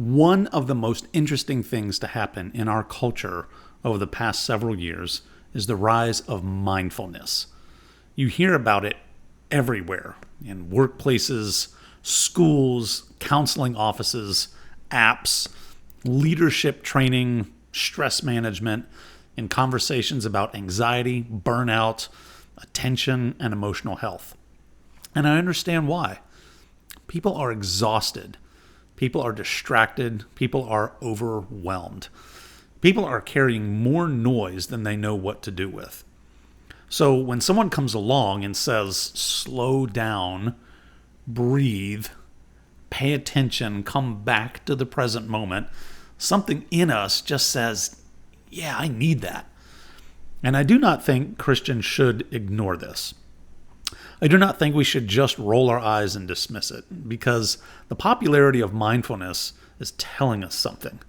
One of the most interesting things to happen in our culture over the past several years is the rise of mindfulness. You hear about it everywhere in workplaces, schools, counseling offices, apps, leadership training, stress management, in conversations about anxiety, burnout, attention, and emotional health. And I understand why. People are exhausted. People are distracted. People are overwhelmed. People are carrying more noise than they know what to do with. So when someone comes along and says, slow down, breathe, pay attention, come back to the present moment, something in us just says, yeah, I need that. And I do not think Christians should ignore this. I do not think we should just roll our eyes and dismiss it, because the popularity of mindfulness is telling us something.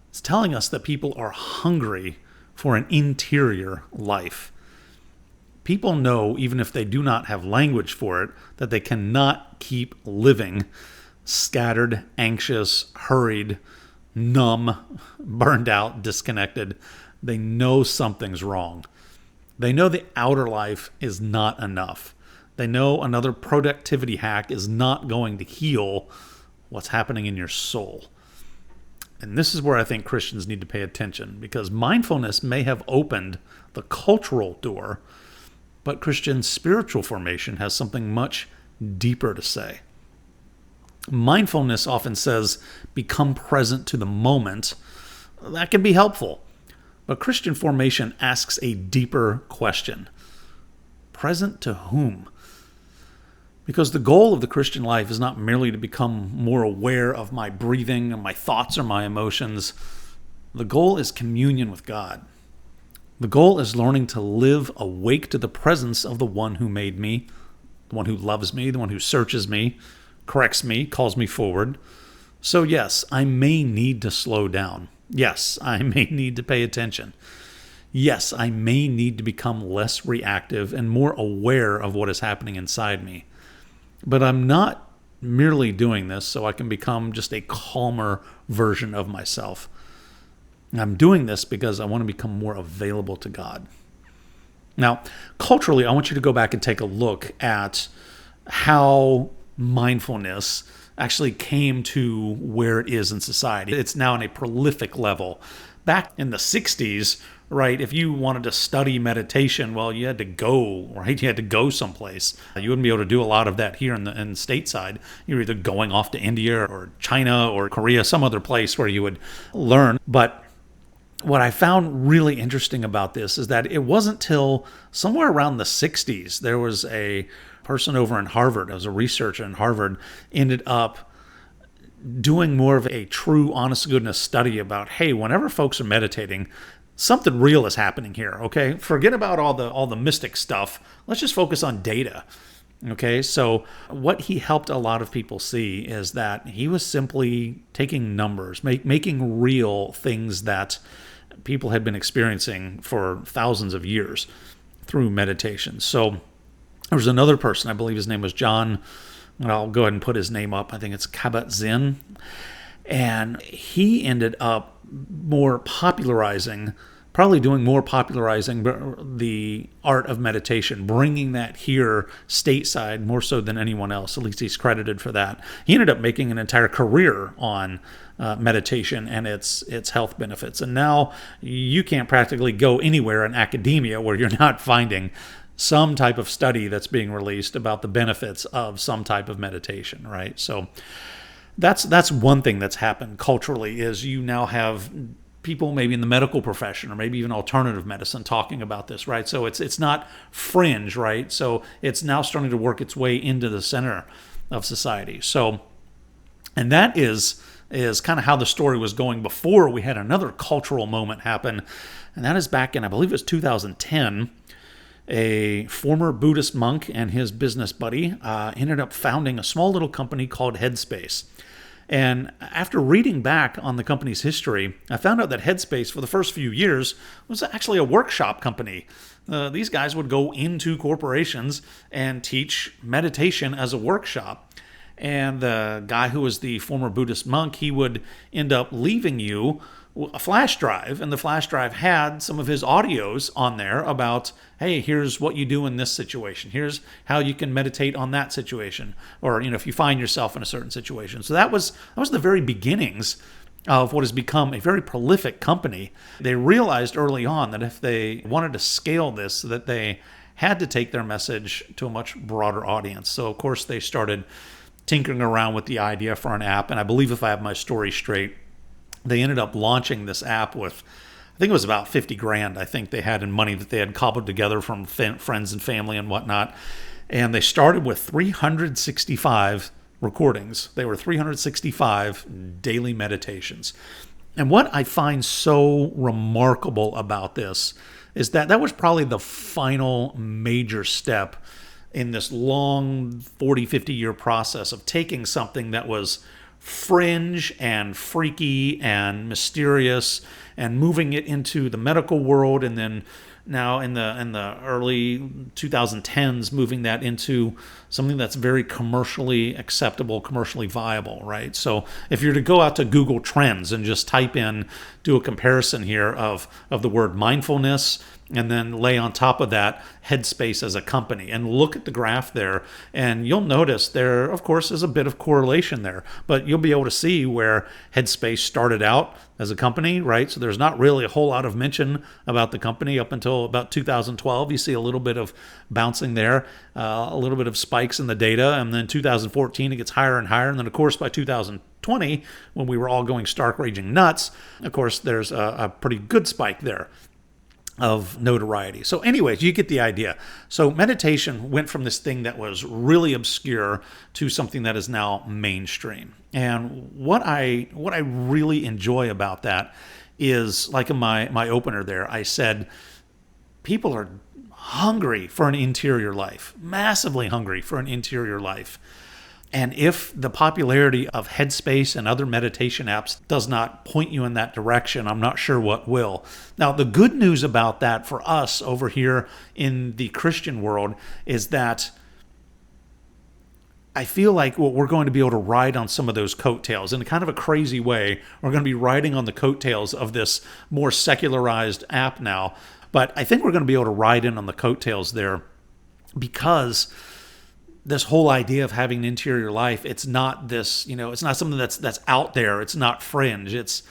It's telling us that people are hungry for an interior life. People know, even if they do not have language for it, that they cannot keep living scattered, anxious, hurried, numb, burned out, disconnected. They know something's wrong. They know the outer life is not enough. They know another productivity hack is not going to heal what's happening in your soul. And this is where I think Christians need to pay attention, because mindfulness may have opened the cultural door, but Christian spiritual formation has something much deeper to say. Mindfulness often says, become present to the moment. That can be helpful. But Christian formation asks a deeper question. Present to whom? Because the goal of the Christian life is not merely to become more aware of my breathing and my thoughts or my emotions. The goal is communion with God. The goal is learning to live awake to the presence of the one who made me, the one who loves me, the one who searches me, corrects me, calls me forward. So yes, I may need to slow down. Yes, I may need to pay attention. Yes, I may need to become less reactive and more aware of what is happening inside me. But I'm not merely doing this so I can become just a calmer version of myself. I'm doing this because I want to become more available to God. Now, culturally, I want you to go back and take a look at how mindfulness actually came to where it is in society. It's now on a prolific level. Back in the 60s, right, if you wanted to study meditation, well, you had to go, right? You had to go someplace. You wouldn't be able to do a lot of that here in the stateside. You're either going off to India or China or Korea, some other place where you would learn. But what I found really interesting about this is that it wasn't till somewhere around the 60s, there was a person over in Harvard, as a researcher in Harvard, ended up doing more of a true, honest-to-goodness study about, hey, whenever folks are meditating, something real is happening here, okay? Forget about all the mystic stuff. Let's just focus on data, okay? So what he helped a lot of people see is that he was simply taking numbers, making real things that people had been experiencing for thousands of years through meditation. So there was another person, I believe his name was John, and I'll go ahead and put his name up. I think it's Kabat-Zinn. And he ended up doing more popularizing the art of meditation, bringing that here stateside more so than anyone else. At least he's credited for that. He ended up making an entire career on meditation and its health benefits. And now you can't practically go anywhere in academia where you're not finding some type of study that's being released about the benefits of some type of meditation, right? So that's one thing that's happened culturally, is you now have people maybe in the medical profession or maybe even alternative medicine talking about this, right? So it's not fringe, right? So it's now starting to work its way into the center of society. So, and that is kind of how the story was going before we had another cultural moment happen. And that is back in, I believe it was 2010, a former Buddhist monk and his business buddy ended up founding a small little company called Headspace. And after reading back on the company's history, I found out that Headspace for the first few years was actually a workshop company. These guys would go into corporations and teach meditation as a workshop. And the guy who was the former Buddhist monk, he would end up leaving you a flash drive, and the flash drive had some of his audios on there about, hey, here's what you do in this situation, here's how you can meditate on that situation, or if you find yourself in a certain situation. So that was the very beginnings of what has become a very prolific company. They realized early on that if they wanted to scale this, that they had to take their message to a much broader audience. So of course they started tinkering around with the idea for an app, and I believe, if I have my story straight, they ended up launching this app with, I think it was about 50 grand, I think they had in money that they had cobbled together from friends and family and whatnot. And they started with 365 recordings. They were 365 daily meditations. And what I find so remarkable about this is that that was probably the final major step in this long 40, 50-year process of taking something that was fringe and freaky and mysterious and moving it into the medical world, and then now in the early 2010s moving that into something that's very commercially acceptable, commercially viable, right? So if you're to go out to Google Trends and just type in, do a comparison here of the word mindfulness, and then lay on top of that Headspace as a company, and look at the graph there, and you'll notice there, of course, is a bit of correlation there, but you'll be able to see where Headspace started out as a company, right? So there's not really a whole lot of mention about the company up until about 2012. You see a little bit of bouncing there, a little bit of spikes in the data, and then 2014 it gets higher and higher, and then of course by 2020, when we were all going stark raging nuts, of course there's a pretty good spike there of notoriety. So anyways, you get the idea. So meditation went from this thing that was really obscure to something that is now mainstream. And what I really enjoy about that is, like in my opener there, I said people are hungry for an interior life, massively hungry for an interior life. And if the popularity of Headspace and other meditation apps does not point you in that direction, I'm not sure what will. Now, the good news about that for us over here in the Christian world is that I feel like we're going to be able to ride on some of those coattails in a kind of a crazy way. We're going to be riding on the coattails of this more secularized app now. But I think we're going to be able to ride in on the coattails there, because this whole idea of having an interior life, it's not this, it's not something that's out there. It's not fringe. It's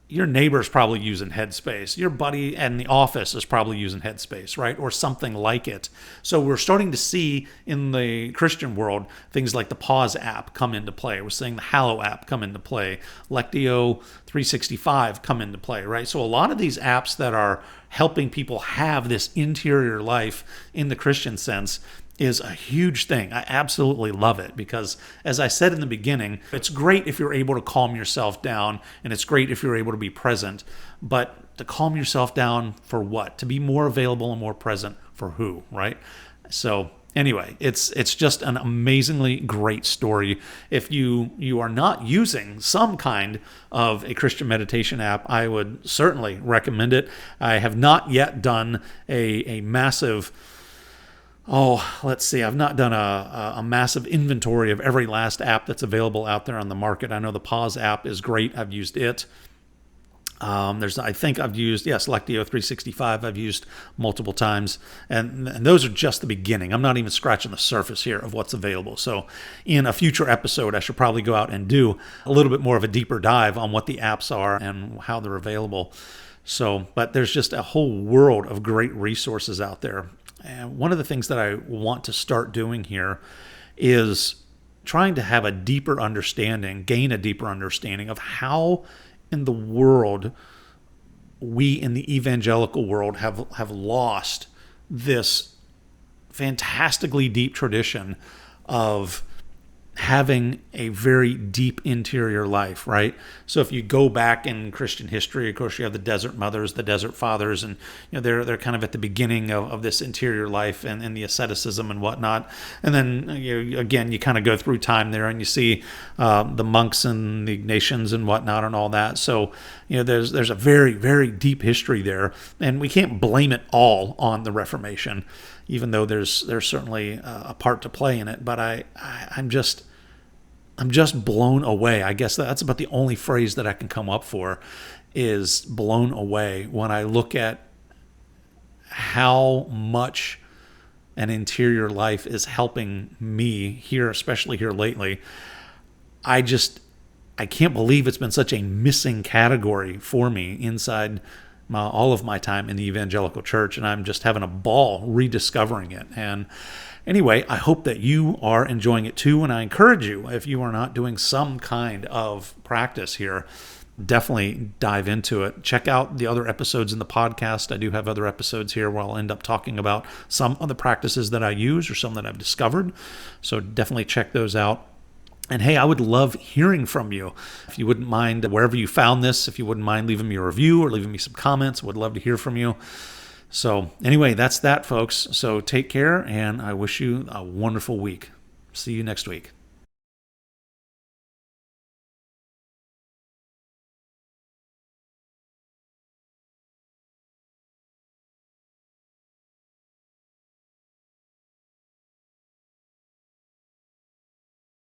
your neighbor's probably using Headspace. Your buddy in the office is probably using Headspace, right? Or something like it. So we're starting to see in the Christian world things like the Pause app come into play. We're seeing the Hallow app come into play. Lectio 365 come into play, right? So a lot of these apps that are helping people have this interior life in the Christian sense is a huge thing. I absolutely love it, because as I said in the beginning, it's great if you're able to calm yourself down, and it's great if you're able to be present, but to calm yourself down for what? To be more available and more present for who, right? So anyway, it's just an amazingly great story. If you are not using some kind of a Christian meditation app, I would certainly recommend it. I have not yet done a massive let's see. I've not done a massive inventory of every last app that's available out there on the market. I know the Pause app is great. I've used it. I think I've used, Lectio 365 I've used multiple times. And those are just the beginning. I'm not even scratching the surface here of what's available. So in a future episode, I should probably go out and do a little bit more of a deeper dive on what the apps are and how they're available. So, but there's just a whole world of great resources out there. And one of the things that I want to start doing here is trying to have a deeper understanding, gain a deeper understanding of how in the world we in the evangelical world have lost this fantastically deep tradition of having a very deep interior life, right? So if you go back in Christian history, of course, you have the desert mothers, the desert fathers, and they're kind of at the beginning of this interior life and the asceticism and whatnot. And then again, you kind of go through time there and you see the monks and the Ignatians and whatnot and all that. So there's a very, very deep history there, and we can't blame it all on the Reformation, even though there's certainly a part to play in it. But I'm just blown away. I guess that's about the only phrase that I can come up for, is blown away when I look at how much an interior life is helping me here, especially here lately. I can't believe it's been such a missing category for me inside all of my time in the evangelical church, and I'm just having a ball rediscovering it. And anyway, I hope that you are enjoying it too, and I encourage you, if you are not doing some kind of practice here, definitely dive into it. Check out the other episodes in the podcast. I do have other episodes here where I'll end up talking about some of the practices that I use or some that I've discovered. So definitely check those out. And hey, I would love hearing from you. If you wouldn't mind, wherever you found this, if you wouldn't mind leaving me a review or leaving me some comments, would love to hear from you. So anyway, that's that, folks. So take care, and I wish you a wonderful week. See you next week.